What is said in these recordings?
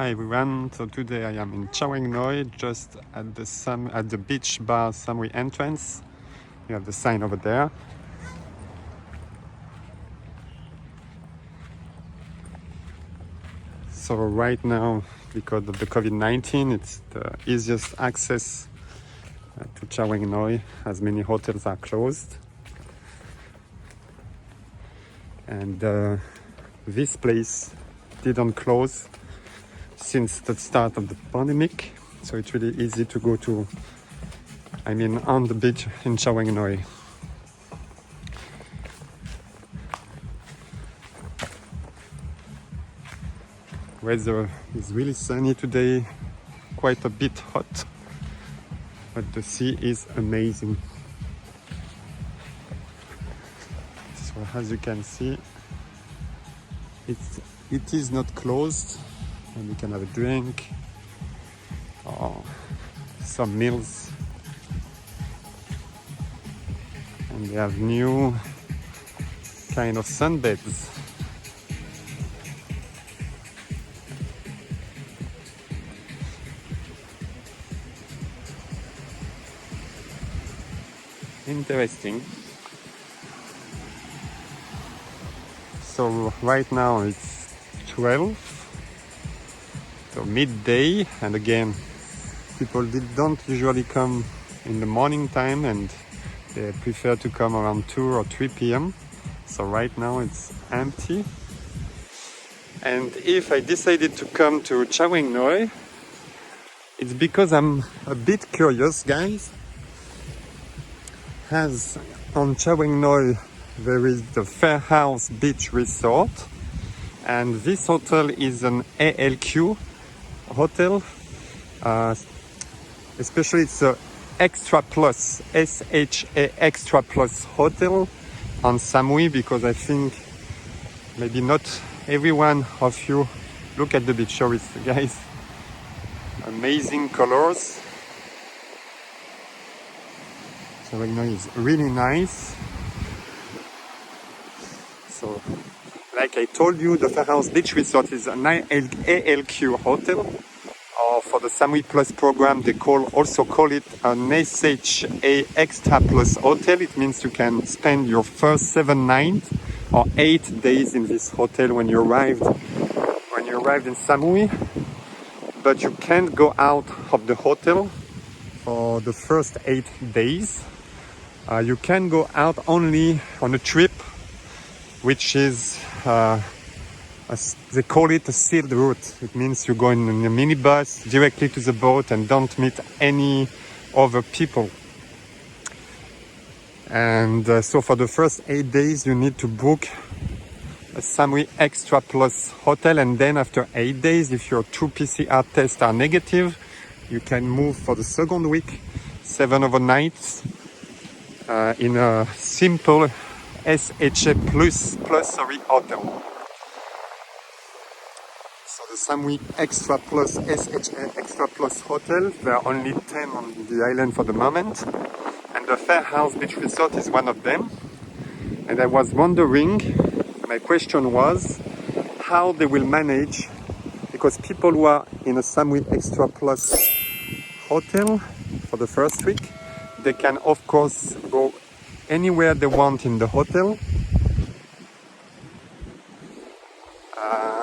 Hi everyone, so today I am in Chao Eng Noi, just at the beach bar Samui entrance. You have the sign over there. So right now, because of the COVID-19, it's the easiest access to Chao Eng Noi, as many hotels are closed. And this place didn't close since the start of the pandemic, so it's really easy to go to, on the beach in Chao Eng Noi. Weather is really sunny today, quite a bit hot, but the sea is amazing. So as you can see, it is not closed, and you can have a drink or some meals. And they have new kind of sunbeds. Interesting. So right now it's 12, so midday, and again people don't usually come in the morning time, and they prefer to come around 2 or 3 p.m. So right now it's empty. And if I decided to come to Chao Eng Noi, it's because I'm a bit curious, guys. As on Chao Eng Noi there is the Fair House Beach Resort, and this hotel is an ALQ hotel, especially it's a Extra Plus, SHA Extra Plus hotel on Samui, because I think maybe not everyone of you look at the beach. Show it, guys. Amazing colors. So Eng Noi is really nice. So, like I told you, the Fair House Beach Resort is an ALQ hotel, or for the Samui Plus program, they also call it an SHA Extra Plus hotel. It means you can spend your first 7 nights or 8 days in this hotel when you arrived in Samui, but you can't go out of the hotel for the first 8 days. You can go out only on a trip, which is they call it a sealed route. It means you go in a minibus directly to the boat and don't meet any other people. And so for the first 8 days you need to book a Samui Extra Plus hotel, and then after 8 days, if your 2 PCR tests are negative, you can move for the second week, 7 overnights in a simple SHA Plus hotel. So the Samui Extra Plus, SHA Extra Plus hotel, there are only 10 on the island for the moment, and the Fair House Beach Resort is one of them. And I was wondering, my question was, how they will manage, because people who are in a Samui Extra Plus hotel for the first week, they can of course go anywhere they want in the hotel,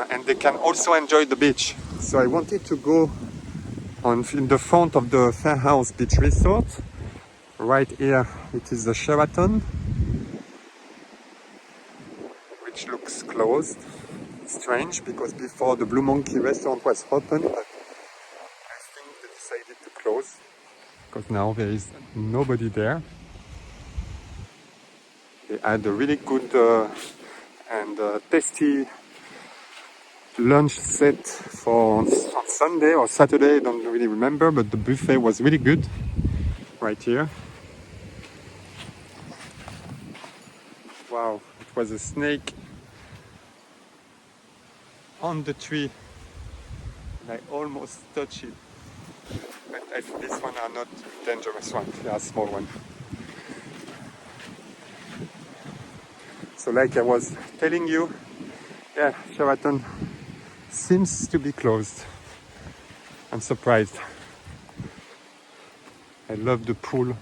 and they can also enjoy the beach. So I wanted to go in the front of the Fair House Beach Resort. Right here it is the Sheraton, which looks closed. Strange, because before the Blue Monkey restaurant was open, but I think they decided to close because now there is nobody there. They had a really good and tasty lunch set for on Sunday or Saturday, I don't really remember, but the buffet was really good right here. Wow, it was a snake on the tree, and I almost touched it. But this one are not dangerous ones, they are small ones. So like I was telling you, yeah, Sheraton seems to be closed. I'm surprised. I love the pool,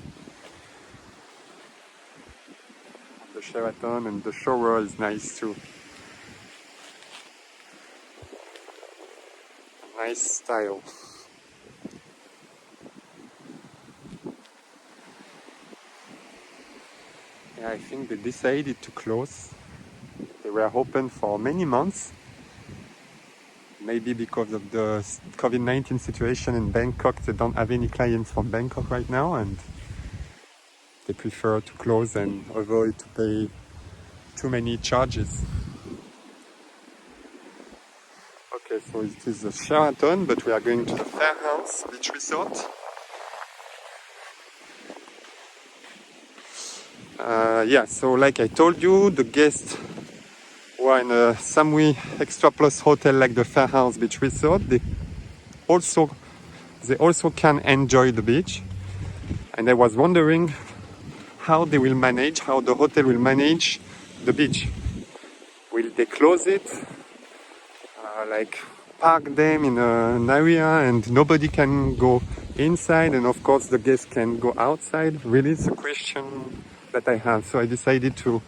the Sheraton, and the shower is nice too. Nice style. Yeah, I think they decided to close. They were open for many months. Maybe because of the COVID-19 situation in Bangkok, they don't have any clients from Bangkok right now, and they prefer to close and avoid to pay too many charges. Okay, so it is a Sheraton, but we are going to the Fairhouse Beach Resort. Yeah, so like I told you, the guests who are in a Samui Extra Plus hotel like the Fairhouse Beach Resort, they also can enjoy the beach. And I was wondering how the hotel will manage the beach. Will they close it? Like park them in an area and nobody can go inside, and of course the guests can go outside? Really, it's a question that I have. So I decided to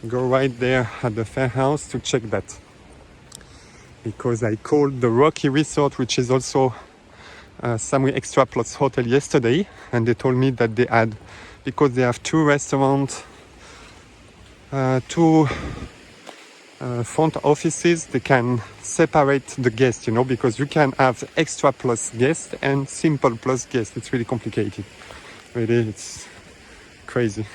go right there at the Fairhouse to check that. Because I called the Rocky Resort, which is also Samui Extra Plus hotel yesterday, and they told me that they had, because they have two restaurants, two front offices, they can separate the guests, because you can have extra plus guests and simple plus guests. It's really complicated. Really, it's crazy.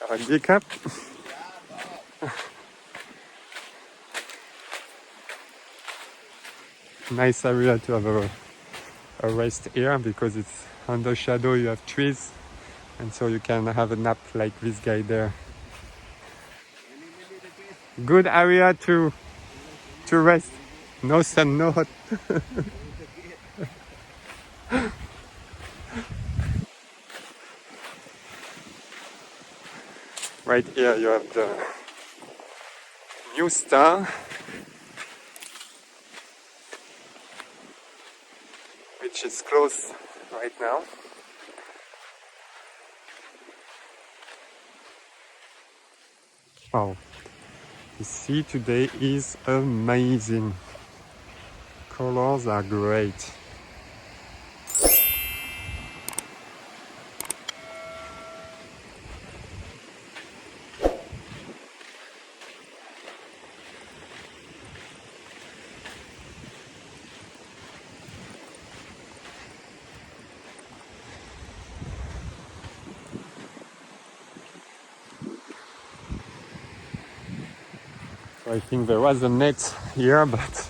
Handicap. Nice area to have a rest here because it's under shadow, you have trees, and so you can have a nap like this guy there. Good area to rest. No sun, no hot. Right here you have the New Star, which is closed right now. Wow, the sea today is amazing. Colors are great. I think there was a net here, but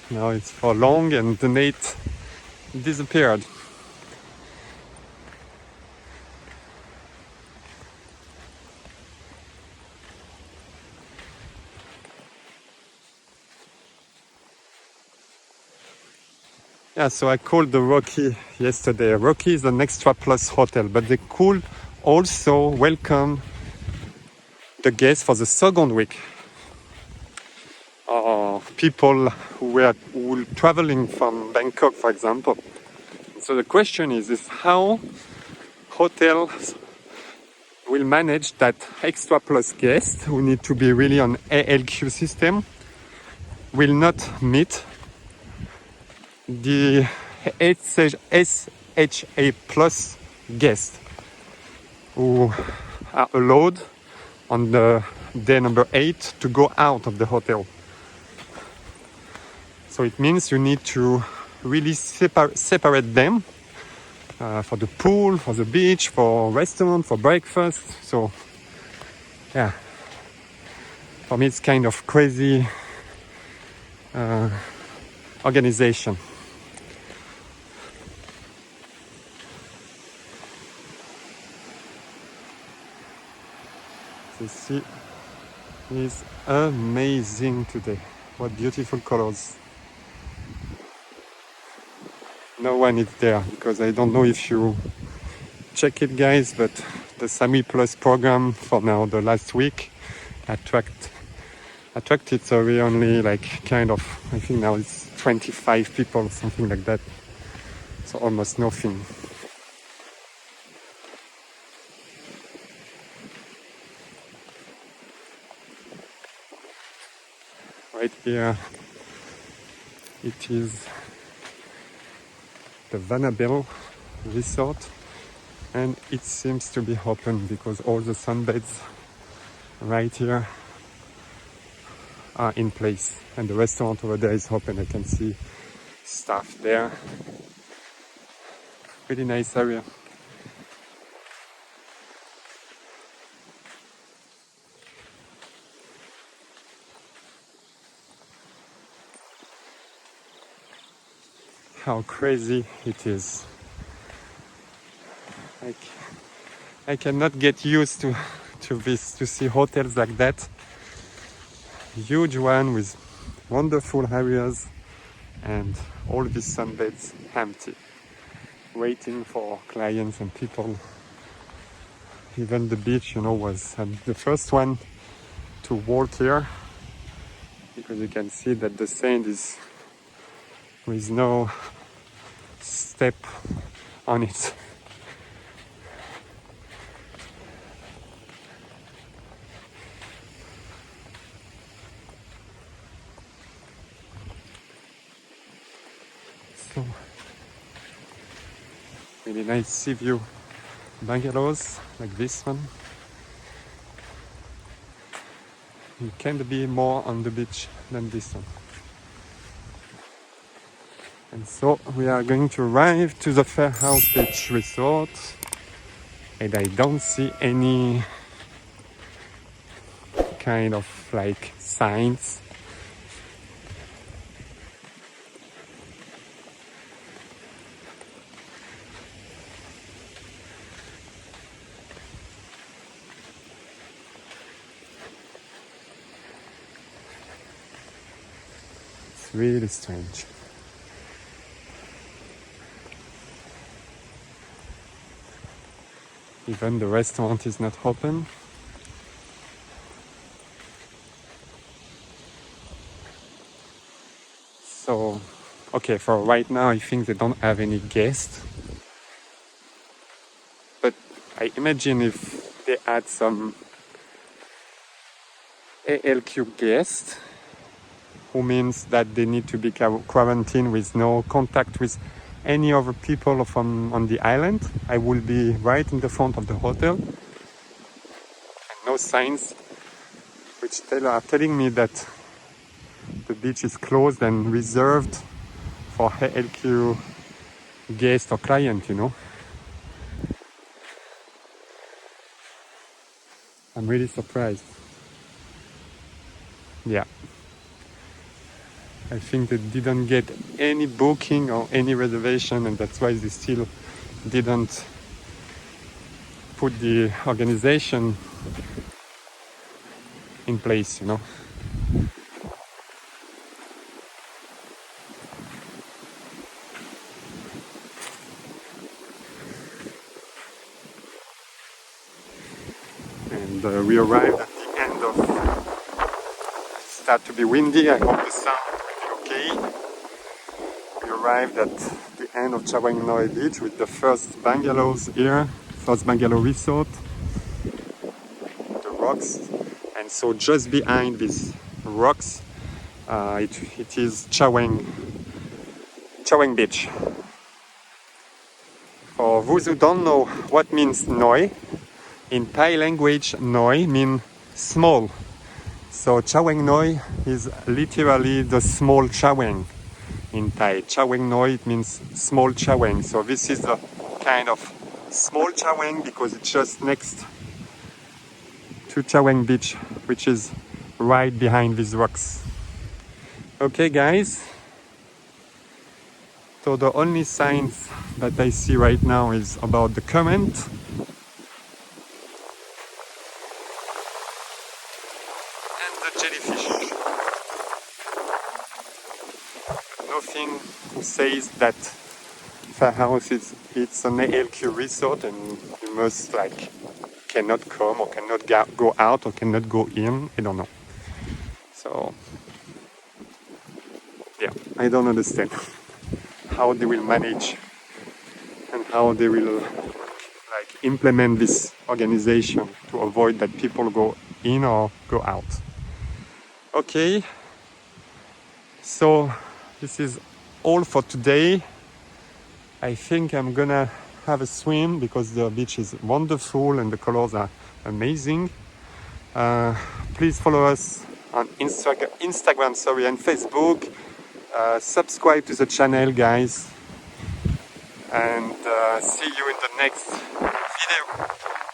now it's for long and the net disappeared. Yeah, so I called the Rocky yesterday. Rocky is an extra plus hotel, but they could also welcome the guests for the second week. People who were traveling from Bangkok, for example. So the question is how hotels will manage that extra plus guests who need to be really on ALQ system will not meet the SHA plus guests who are allowed on the day number 8 to go out of the hotel. So it means you need to really separate them for the pool, for the beach, for restaurant, for breakfast. So yeah, for me it's kind of crazy organization. The sea is amazing today. What beautiful colors. No one is there because I don't know if you check it, guys, but the Samui Plus program for now, the last week, attracted, so we only like kind of, I think now it's 25 people, something like that. So almost nothing. Right here, it is the Vanabel Resort, and it seems to be open because all the sunbeds right here are in place, and the restaurant over there is open. I can see staff there. Really nice area. How crazy it is. Like, I cannot get used to this, to see hotels like that. Huge one with wonderful areas and all these sunbeds empty, waiting for clients and people. Even the beach, was the first one to walk here, because you can see that the sand is with no step on it. So really nice sea view bungalows like this one. You can't be more on the beach than this one. And so we are going to arrive to the Fair House Beach Resort, and I don't see any kind of like signs. It's really strange. Even the restaurant is not open. So, okay, for right now, I think they don't have any guests. But I imagine if they had some ALQ guests, who means that they need to be quarantined with no contact with any other people from on the island. I will be right in the front of the hotel, and no signs which are telling me that the beach is closed and reserved for ALQ guest or client, I'm really surprised. Yeah. I think they didn't get any booking or any reservation, and that's why they still didn't put the organization in place, And we arrived at the end of, it started to be windy. I hope the sound will be okay. We arrived at the end of Chaweng Noi Beach with the first bungalows here, first bungalow resort, the rocks. And so just behind these rocks, it is Chaweng Beach. For those who don't know what means Noi, in Thai language, Noi means small. So Chaweng Noi is literally the small Chaweng in Thai. Chaweng Noi, it means small Chaweng. So this is a kind of small Chaweng because it's just next to Chaweng Beach, which is right behind these rocks. Okay, guys. So the only signs that I see right now is about the current. And the jellyfish. Nothing says that Fair House it's an ALQ resort, and you must like cannot come or cannot go out or cannot go in. I don't know. So yeah, I don't understand how they will manage and how they will like implement this organization to avoid that people go in or go out. Okay, so this is all for today. I think I'm gonna have a swim because the beach is wonderful and the colors are amazing. Please follow us on Instagram, sorry, and Facebook. Subscribe to the channel, guys, and see you in the next video.